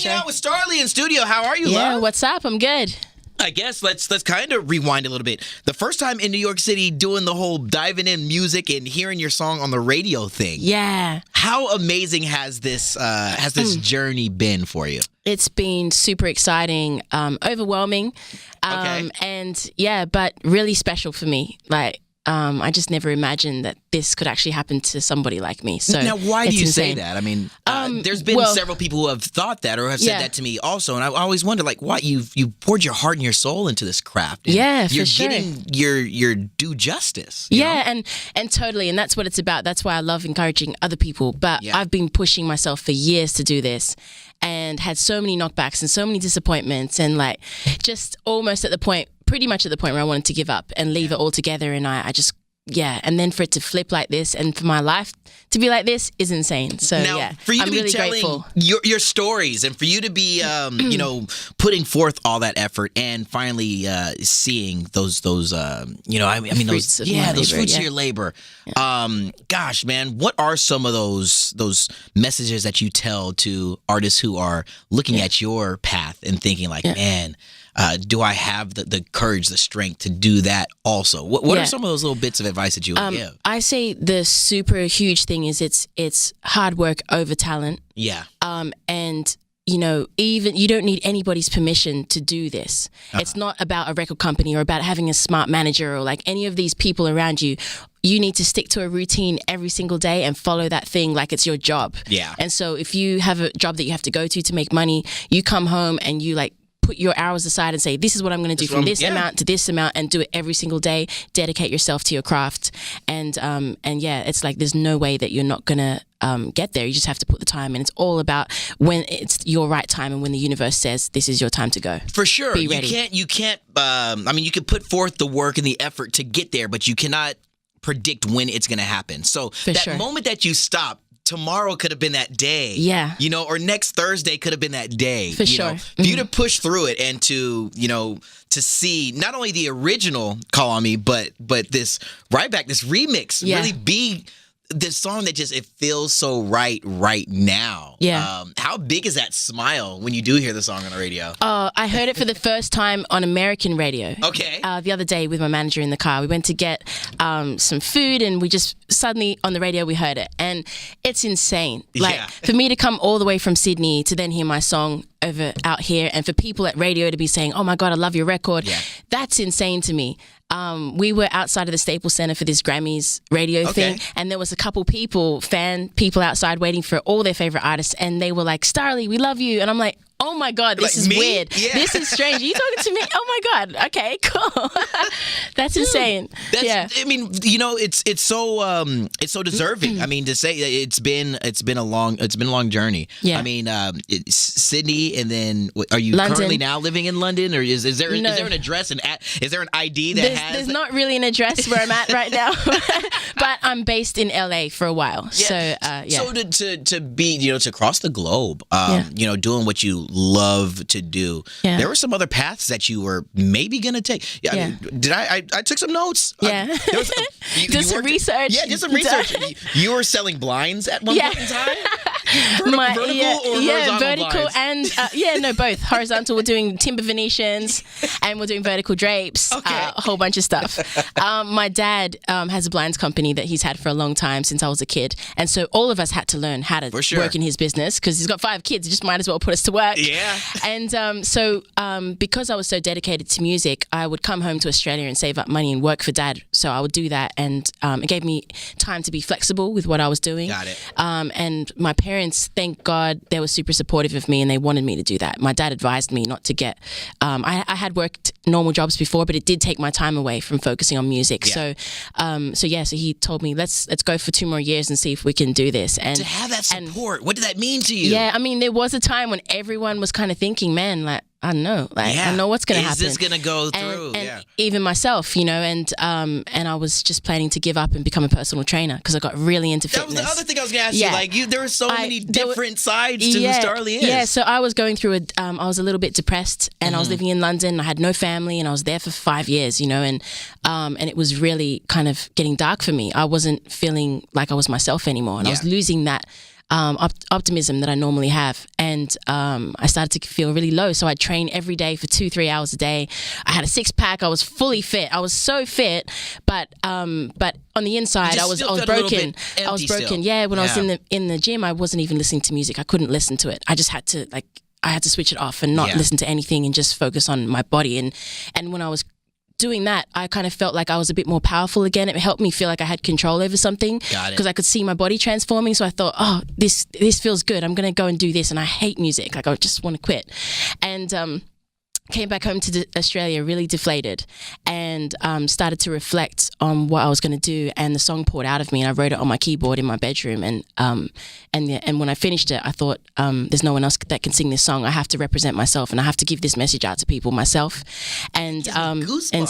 hanging out with Starley in studio. How are you, Yeah, love? what's up? I'm good. I guess let's kind of rewind a little bit. The first time in New York City doing the whole diving in music and hearing your song on the radio thing. Yeah. How amazing has this journey been for you? It's been super exciting, overwhelming, and yeah, but really special for me. Like, I just never imagined that this could actually happen to somebody like me. So now, why do you insane. say that? I mean, there's been several people who have thought that or have said that to me also, and I always wonder, like, what you've poured your heart and your soul into this craft. And for sure. You're getting your due justice. Yeah, and totally, and that's what it's about. That's why I love encouraging other people. But I've been pushing myself for years to do this, and had so many knockbacks and so many disappointments, and like just almost pretty much at the point where I wanted to give up and leave it all together. And I just, and then for it to flip like this and for my life to be like this is insane. So now, for you I'm to be really telling grateful. Your stories and for you to be, putting forth all that effort and finally seeing those fruits of your labor. Gosh, man, what are some of those messages that you tell to artists who are looking at your path and thinking like, man, do I have the courage, the strength to do that also? What are some of those little bits of advice that you would give? I say the super huge thing is it's hard work over talent. Yeah. And even you don't need anybody's permission to do this. It's not about a record company or about having a smart manager or like any of these people around you. You need to stick to a routine every single day and follow that thing like it's your job. Yeah. And so if you have a job that you have to go to make money, you come home and you like put your hours aside and say, this is what I'm going to do from this amount to this amount, and do it every single day. Dedicate yourself to your craft. And it's like there's no way that you're not going to get there. You just have to put the time in. It's all about when it's your right time and when the universe says this is your time to go. For sure. Be ready. You can't you can put forth the work and the effort to get there, but you cannot predict when it's going to happen. So moment that you stop, tomorrow could have been that day. Yeah. Or next Thursday could have been that day. For sure. For you to push through it and to see not only the original Call on Me, but this right back, this remix really be this song that just, it feels so right now. Yeah. How big is that smile when you do hear the song on the radio? I heard it for the first time on American radio. Okay. The other day with my manager in the car. We went to get some food and we just suddenly on the radio we heard it. And it's insane. Like for me to come all the way from Sydney to then hear my song out here, and for people at radio to be saying, oh my God, I love your record. Yeah. That's insane to me. We were outside of the Staples Center for this Grammys radio thing, and there was a couple fan people outside waiting for all their favorite artists, and they were like, Starley, we love you. And I'm like, oh my God, this is weird. Yeah. This is strange. Are you talking to me? Oh my God. Okay, cool. That's insane. I mean, it's so deserving. I mean, to say it's been a long journey. Yeah. I mean, it's Sydney, and then are you London. Currently now living in London, or is there an address and is there an ID that there's not really an address where I'm at right now, but I'm based in LA for a while. Yeah. So to be to cross the globe, doing what you love to do. Yeah. There were some other paths that you were maybe gonna take. I mean, I took some notes. Yeah. Did some research. Yeah, did some research. You were selling blinds at one point in time? Vertical or horizontal vertical blinds? And both. Horizontal, we're doing timber Venetians, and we're doing vertical drapes. A whole bunch of stuff. My dad has a blinds company that he's had for a long time, since I was a kid, and so all of us had to learn how to work in his business, because he's got 5 kids. He just might as well put us to work. Yeah. And so because I was so dedicated to music, I would come home to Australia and save up money and work for Dad. So I would do that, and it gave me time to be flexible with what I was doing. Got it. And my parents, thank God, they were super supportive of me, and they wanted me to do that. My dad advised me not to get. I had worked normal jobs before, but it did take my time away from focusing on music. Yeah. So he told me let's go for 2 more years and see if we can do this. And to have that support, what did that mean to you? Yeah, I mean, there was a time when everyone was kind of thinking, man, like, I don't know, like I know what's going to happen. Is this going to go through? And even myself, and I was just planning to give up and become a personal trainer because I got really into fitness. That was the other thing I was going to ask you. Like, there were so many different sides to who Starley is. Yeah, so I was going through I was a little bit depressed, and I was living in London. I had no family, and I was there for 5 years, and it was really kind of getting dark for me. I wasn't feeling like I was myself anymore, and I was losing that optimism that I normally have. And I started to feel really low. So I'd train every day for 2-3 hours a day. I had a 6-pack. I was fully fit. I was so fit, but on the inside, I was broken. I was broken. Still. Yeah, when I was in the gym, I wasn't even listening to music. I couldn't listen to it. I just had to switch it off and not listen to anything and just focus on my body. And when I was doing that, I kind of felt like I was a bit more powerful again. It helped me feel like I had control over something because I could see my body transforming. So I thought, oh, this feels good. I'm going to go and do this. And I hate music. Like, I just want to quit. And came back home to Australia really deflated and started to reflect on what I was going to do. And the song poured out of me, and I wrote it on my keyboard in my bedroom. And when I finished it, I thought, there's no one else that can sing this song. I have to represent myself, and I have to give this message out to people myself. And and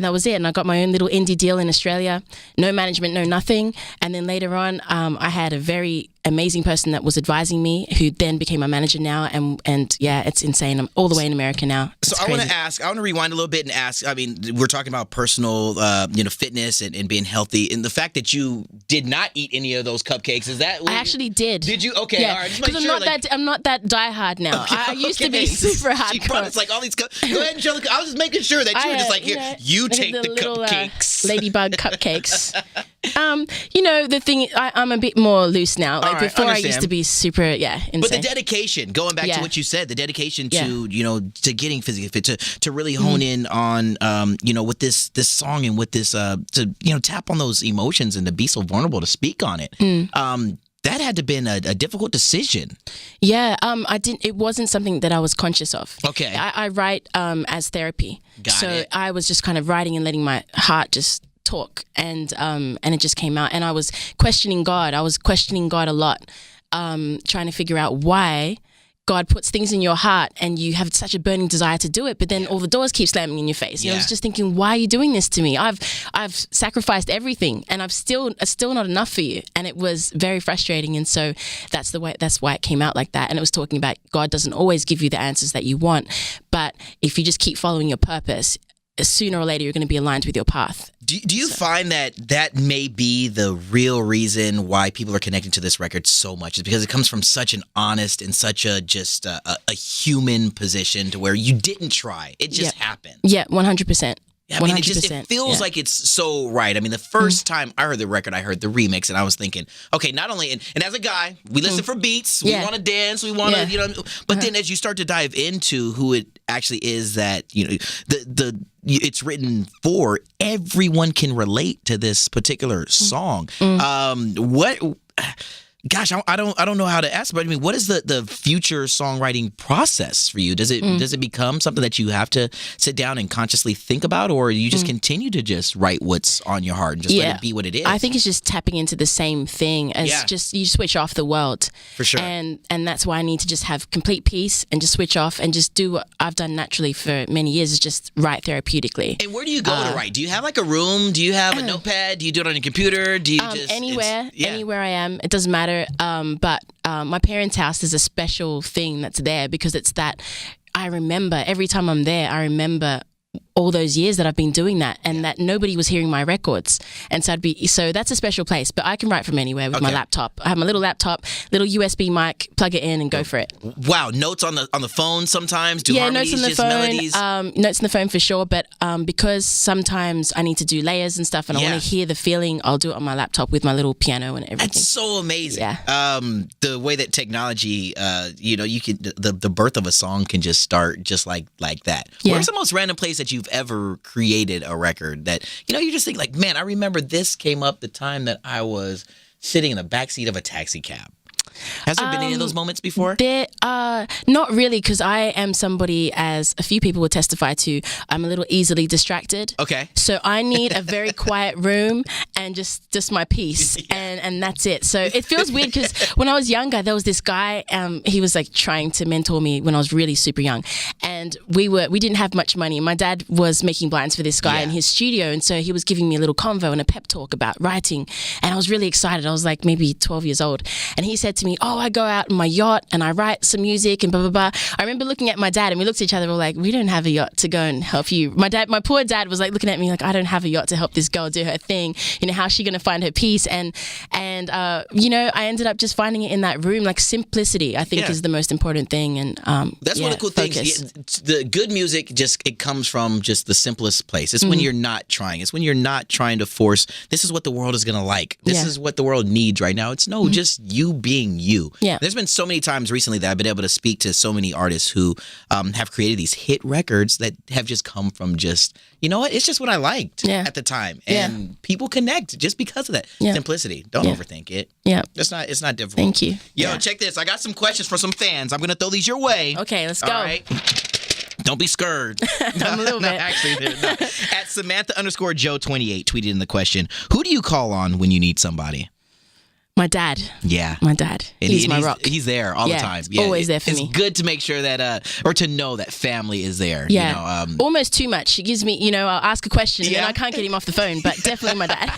that was it. And I got my own little indie deal in Australia. No management, no nothing. And then later on, I had a very amazing person that was advising me, who then became my manager now, and yeah, it's insane. I'm all the way in America now. So I want to rewind a little bit and ask, I mean, we're talking about personal fitness and being healthy, and the fact that you did not eat any of those cupcakes, is that I actually did. Did you? Okay, yeah. all right. Because I'm not that diehard now. Okay, I used to be super hardcore. It's like all these go ahead, Angelica. I was just making sure that you were just like, here, you take the little cupcakes. Ladybug cupcakes. The thing, I'm a bit more loose now. Like before, I used to be super, insane. But the dedication, going back to what you said, the dedication to to getting physically fit, to really hone in on with this song and with this to tap on those emotions and to be so vulnerable to speak on it. That had to have been a difficult decision. Yeah, I didn't. It wasn't something that I was conscious of. Okay, I write as therapy. Got it. I was just kind of writing and letting my heart just talk, and it just came out. And I was questioning God. I was questioning God a lot, trying to figure out why God puts things in your heart and you have such a burning desire to do it, but then all the doors keep slamming in your face. I was just thinking, why are you doing this to me? I've sacrificed everything, and it's still not enough for you. And it was very frustrating. And so that's why it came out like that. And it was talking about God doesn't always give you the answers that you want, but if you just keep following your purpose, sooner or later you're going to be aligned with your path. Do you find that may be the real reason why people are connecting to this record so much, is because it comes from such an honest and such a just a human position to where you didn't try, it just happened. Yeah, 100%. I mean, it feels like it's so right. I mean, the first time I heard the record, I heard the remix, and I was thinking, okay, not only and as a guy, we listen for beats, we want to dance, we want to, but then as you start to dive into who it actually is that it's written for, everyone can relate to this particular song. Gosh, I don't know how to ask, but I mean, what is the future songwriting process for you? Does it become something that you have to sit down and consciously think about, or you just continue to just write what's on your heart and just let it be what it is? I think it's just tapping into the same thing as just you switch off the world. For sure. And that's why I need to just have complete peace and just switch off and just do what I've done naturally for many years, is just write therapeutically. And where do you go to write? Do you have like a room? Do you have a notepad? Do you do it on your computer? Do you just anywhere I am? It doesn't matter. But my parents' house is a special thing that's there, because it's that I remember every time I'm there, I remember all those years that I've been doing that, and that nobody was hearing my records. And so that's a special place, but I can write from anywhere with my laptop. I have my little laptop, little USB mic, plug it in and go for it. Wow. Notes on the phone sometimes? Do harmonies, notes on the just phone, melodies? Notes on the phone for sure, but because sometimes I need to do layers and stuff and I want to hear the feeling, I'll do it on my laptop with my little piano and everything. That's so amazing. Yeah. The way that technology, you can, the birth of a song can just start just like that. Yeah. Where's the most random place that you've ever created a record that, you just think like, man, I remember this came up the time that I was sitting in the backseat of a taxi cab? Has there been any of those moments before? Not really, because I am somebody, as a few people would testify to, I'm a little easily distracted. Okay. So I need a very quiet room and just my peace, and that's it. So it feels weird, because when I was younger, there was this guy, he was like trying to mentor me when I was really super young, and we didn't have much money. My dad was making blinds for this guy in his studio, and so he was giving me a little convo and a pep talk about writing, and I was really excited. I was like maybe 12 years old, and he said to me, oh, I go out on my yacht and I write some music and blah, blah, blah. I remember looking at my dad, and we looked at each other, we were like, we don't have a yacht to go and help you. My poor dad was like looking at me like, I don't have a yacht to help this girl do her thing. How's she going to find her peace? And And, I ended up just finding it in that room. Like simplicity, I think, is the most important thing. And that's one of the cool things. The good music, it comes from just the simplest place. It's when you're not trying. It's when you're not trying to force, this is what the world is going to like. This is what the world needs right now. It's just you being you. Yeah. There's been so many times recently that I've been able to speak to so many artists who have created these hit records that have just come from just, you know what, it's just what I liked at the time. And people connect just because of that. Simplicity. Don't overthink it. Yeah. It's not difficult. Thank you. Yo, check this. I got some questions from some fans. I'm going to throw these your way. Okay, let's go. All right. Don't be scared. I'm a little bit. Actually, no. At Samantha_Joe28 tweeted in the question, who do you call on when you need somebody? My dad. Yeah. My dad. He's my rock. He's there all the time. Yeah, always there for me. It's good to make sure that, or to know that family is there. Yeah. Almost too much. It gives me, I'll ask a question and then I can't get him off the phone, but definitely my dad.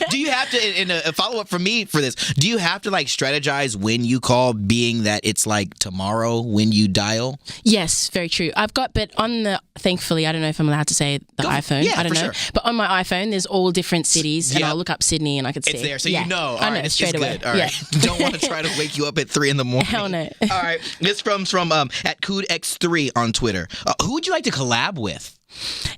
Do you have to, in a follow-up from me for this, do you have to strategize when you call, being that it's tomorrow when you dial? Yes, very true. but thankfully, I don't know if I'm allowed to say the iPhone. Yeah, I don't know. Sure. But on my iPhone, there's all different cities and I'll look up Sydney and I could see. It's there, so I know, straight away. Good. All right. Don't want to try to wake you up at 3 a.m. Hell no. All right. This comes from at CoodX3 on Twitter. Who would you like to collab with?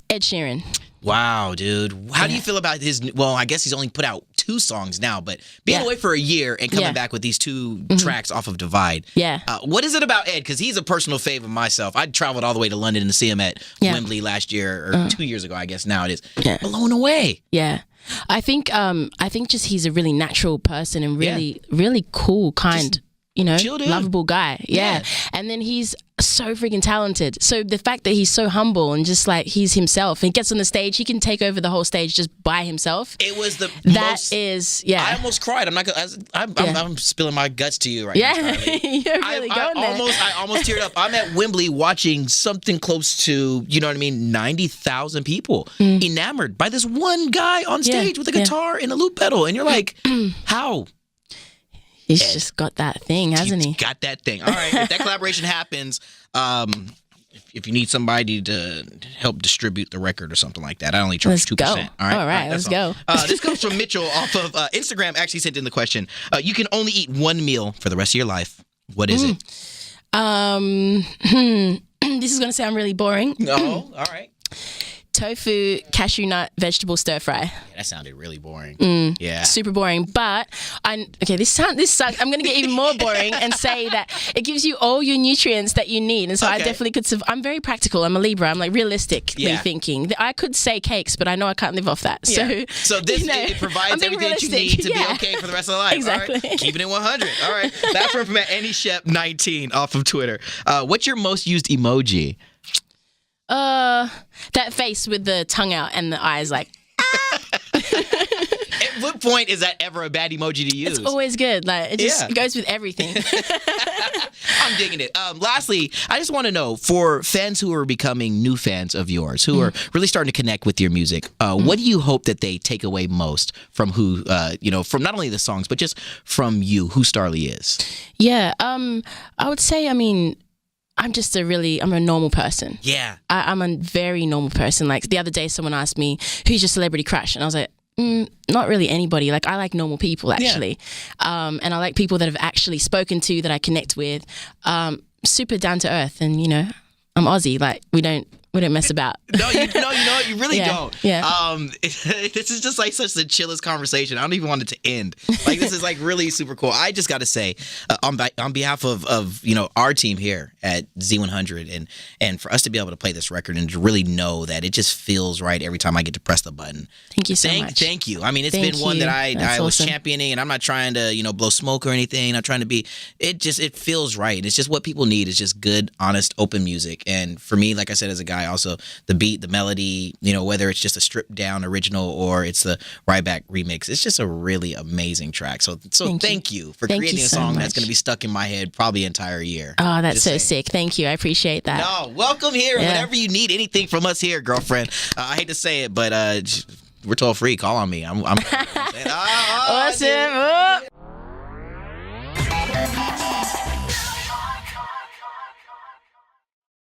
Ed Sheeran. Wow, dude. How do you feel about his? Well, I guess he's only put out 2 songs now, but being away for a year and coming back with these 2 tracks off of Divide. Yeah. What is it about Ed? Because he's a personal fave of myself. I traveled all the way to London to see him at Wembley last year, or 2 years ago, I guess now it is. Yeah. Blown away. Yeah. I think just he's a really natural person and really, really cool, kind, lovable guy. Yeah. And then he's so freaking talented. So the fact that he's so humble and just he's himself and gets on the stage, he can take over the whole stage just by himself. It was I almost cried. I'm not gonna, I'm spilling my guts to you right now, Starley. You're really going there. I almost teared up. I'm at Wembley watching something close to, 90,000 people enamored by this one guy on stage with a guitar and a loop pedal. And you're like, how? He's just got that thing, hasn't he? Got that thing. All right. If that collaboration happens, if you need somebody to help distribute the record or something like that, I only charge 2%. All right, let's go. This comes from Mitchell off of Instagram. Actually sent in the question. You can only eat one meal for the rest of your life. What is it? This is going to sound really boring. No. All right. Tofu, cashew nut, vegetable stir fry. Yeah, that sounded really boring. Yeah. Super boring. But, this sucks. I'm going to get even more boring and say that it gives you all your nutrients that you need. And so I definitely could I'm very practical. I'm a Libra. I'm realistically thinking. I could say cakes, but I know I can't live off that. Yeah. So this it provides everything that you need to be okay for the rest of the life. Exactly. All right. Keeping it 100. All right. That's from AnnieShep19 off of Twitter. What's your most used emoji? That face with the tongue out and the eyes At what point is that ever a bad emoji to use? It's always good. It goes with everything. I'm digging it. Lastly, I just want to know, for fans who are becoming new fans of yours, who are really starting to connect with your music, what do you hope that they take away most from who, from not only the songs, but just from you, who Starley is? Yeah. I would say, I'm a normal person. Yeah. I'm a very normal person. The other day, someone asked me, who's your celebrity crush? And I was like, not really anybody. I like normal people, actually. Yeah. And I like people that I've actually spoken to, that I connect with. Super down to earth. And, I'm Aussie. We don't mess about. No, you know what? You really don't. Yeah. This is just such the chillest conversation. I don't even want it to end. This is really super cool. I just got to say, on behalf of our team here at Z100, and for us to be able to play this record and to really know that it just feels right every time I get to press the button. Thank you so much. Thank you. It's been one that I was championing, and I'm not trying to blow smoke or anything. I'm trying to be. It feels right. It's just what people need. It's just good, honest, open music. And for me, like I said, as a guy, also the beat, the melody, whether it's just a stripped down original or it's the Ryback remix, it's just a really amazing track. So thank you for creating a song that's going to be stuck in my head probably an entire year. Oh, that's so sick. Thank you. I appreciate that. No, welcome here. Yeah. Whenever you need anything from us here, girlfriend. I hate to say it, but we're toll free. Call on me. I'm awesome.